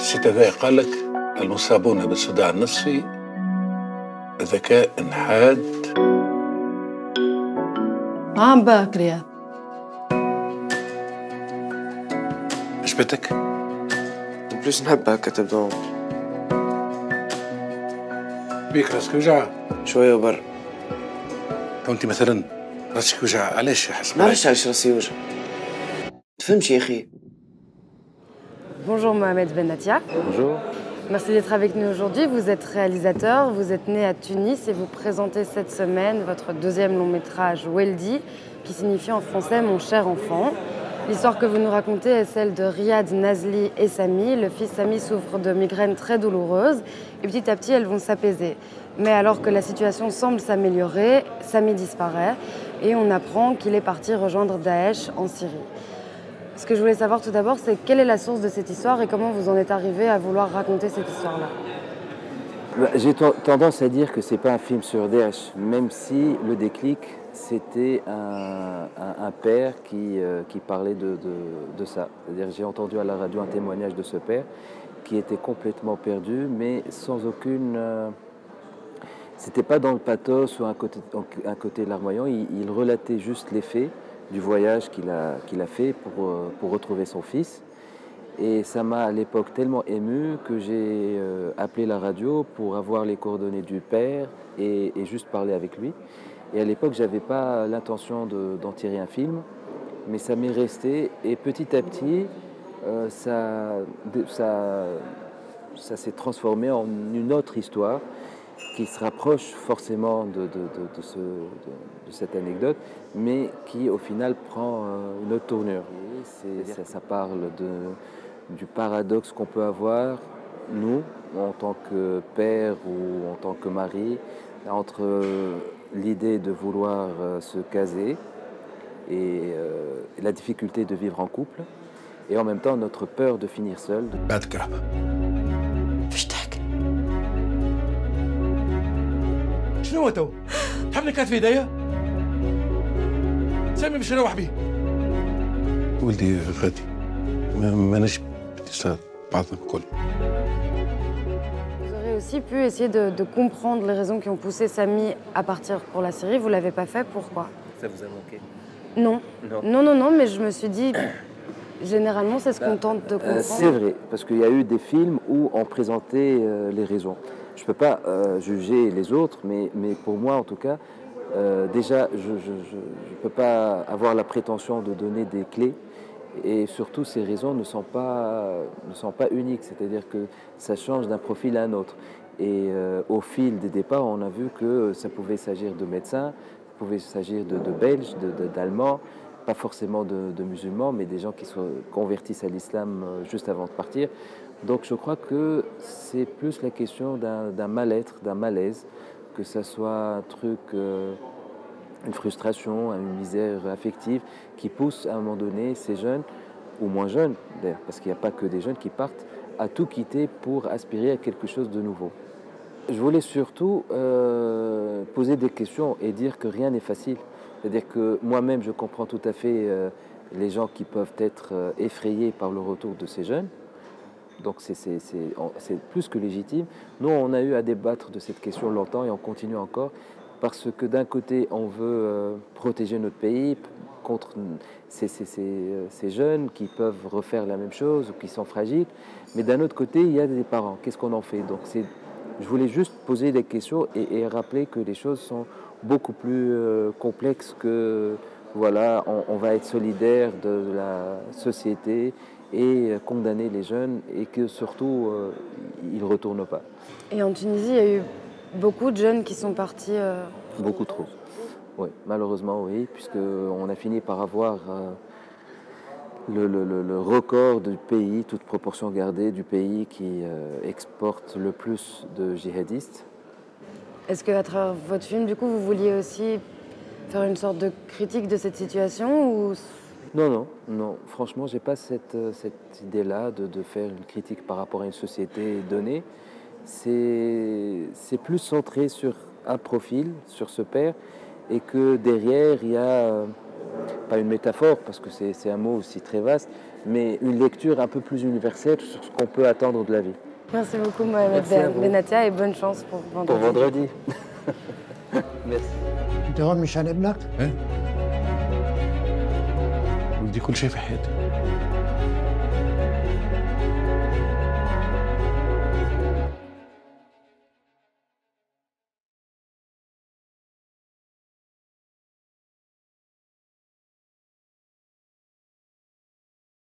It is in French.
الست هذا قال لك المصابون بالصداع النصفي ذكاء حاد. عم باك رياض. عجبتك؟ بليش نحب هكا تبدو. بيك راسك يوجع؟ شوية وبر. تو انت مثلا راسك يوجع علاش حسب؟ ما عرفتش علاش راسي يوجع. تفهمش يا اخي. Bonjour Mohamed Benatia. Bonjour. Merci d'être avec nous aujourd'hui. Vous êtes réalisateur, vous êtes né à Tunis et vous présentez cette semaine votre deuxième long métrage Weldi, qui signifie en français Mon cher enfant. L'histoire que vous nous racontez est celle de Riyad, Nazli et Sami. Le fils Sami souffre de migraines très douloureuses et petit à petit elles vont s'apaiser. Mais alors que la situation semble s'améliorer, Sami disparaît et on apprend qu'il est parti rejoindre Daesh en Syrie. Ce que je voulais savoir tout d'abord, c'est quelle est la source de cette histoire et comment vous en êtes arrivé à vouloir raconter cette histoire-là. J'ai tendance à dire que ce n'est pas un film sur Daesh, même si le déclic, c'était un père qui parlait de ça. C'est-à-dire j'ai entendu à la radio un témoignage de ce père qui était complètement perdu, mais sans aucune... C'était pas dans le pathos ou un côté larmoyant, il relatait juste les faits du voyage qu'il a fait pour retrouver son fils. Et ça m'a à l'époque tellement ému que j'ai appelé la radio pour avoir les coordonnées du père et juste parler avec lui. Et à l'époque, je n'avais pas l'intention d'en tirer un film, mais ça m'est resté. Et petit à petit, ça s'est transformé en une autre histoire qui se rapproche forcément de cette anecdote, mais qui au final prend une autre tournure. Ça parle du paradoxe qu'on peut avoir, nous, en tant que père ou en tant que mari, entre l'idée de vouloir se caser et la difficulté de vivre en couple, et en même temps notre peur de finir seul. شنو تو؟ تحبني كانت في ايديا؟ سامي باش نروح بيه. ولدي غادي ماناش بدي بعضنا الكل. Vous aurez aussi pu essayer de comprendre les raisons qui ont poussé Sami à partir pour la Syrie. Vous ne l'avez pas fait, pourquoi? Ça vous a manqué? Non. Non, mais je me suis dit, généralement, c'est ce qu'on tente de comprendre. C'est vrai, parce qu'il y a eu des films où on présentait les raisons. Je ne peux pas juger les autres, mais pour moi, en tout cas, déjà, je ne peux pas avoir la prétention de donner des clés. Et surtout, ces raisons ne sont pas uniques, c'est-à-dire que ça change d'un profil à un autre. Et au fil des départs, on a vu que ça pouvait s'agir de médecins, ça pouvait s'agir de Belges, d'Allemands, pas forcément de musulmans, mais des gens qui se convertissent à l'islam juste avant de partir. Donc je crois que c'est plus la question d'un mal-être, d'un malaise, que ça soit un truc, une frustration, une misère affective qui pousse à un moment donné ces jeunes, ou moins jeunes d'ailleurs, parce qu'il n'y a pas que des jeunes qui partent, à tout quitter pour aspirer à quelque chose de nouveau. Je voulais surtout poser des questions et dire que rien n'est facile. C'est-à-dire que moi-même, je comprends tout à fait les gens qui peuvent être effrayés par le retour de ces jeunes. Donc c'est plus que légitime. Nous, on a eu à débattre de cette question longtemps et on continue encore parce que d'un côté, on veut protéger notre pays contre ces jeunes qui peuvent refaire la même chose ou qui sont fragiles. Mais d'un autre côté, il y a des parents. Qu'est-ce qu'on en fait? Donc je voulais juste poser des questions et rappeler que les choses sont beaucoup plus complexes que voilà, on va être solidaire de la société et condamner les jeunes et que surtout ils ne retournent pas. Et en Tunisie, il y a eu beaucoup de jeunes qui sont partis Beaucoup trop. Oui, malheureusement oui, puisqu'on a fini par avoir le record du pays, toute proportion gardée, du pays qui exporte le plus de djihadistes. Est-ce qu'à travers votre film, du coup, vous vouliez aussi faire une sorte de critique de cette situation ou... Non. Franchement, j'ai pas cette idée-là de faire une critique par rapport à une société donnée. C'est plus centré sur un profil, sur ce père, et que derrière, il y a pas une métaphore, parce que c'est un mot aussi très vaste, mais une lecture un peu plus universelle sur ce qu'on peut attendre de la vie. Merci beaucoup, Mohamed Benatia, et bonne chance pour vendredi. Pour vendredi. Merci. انت هون مشان ابنك؟ بدي كل شيء في حياتي.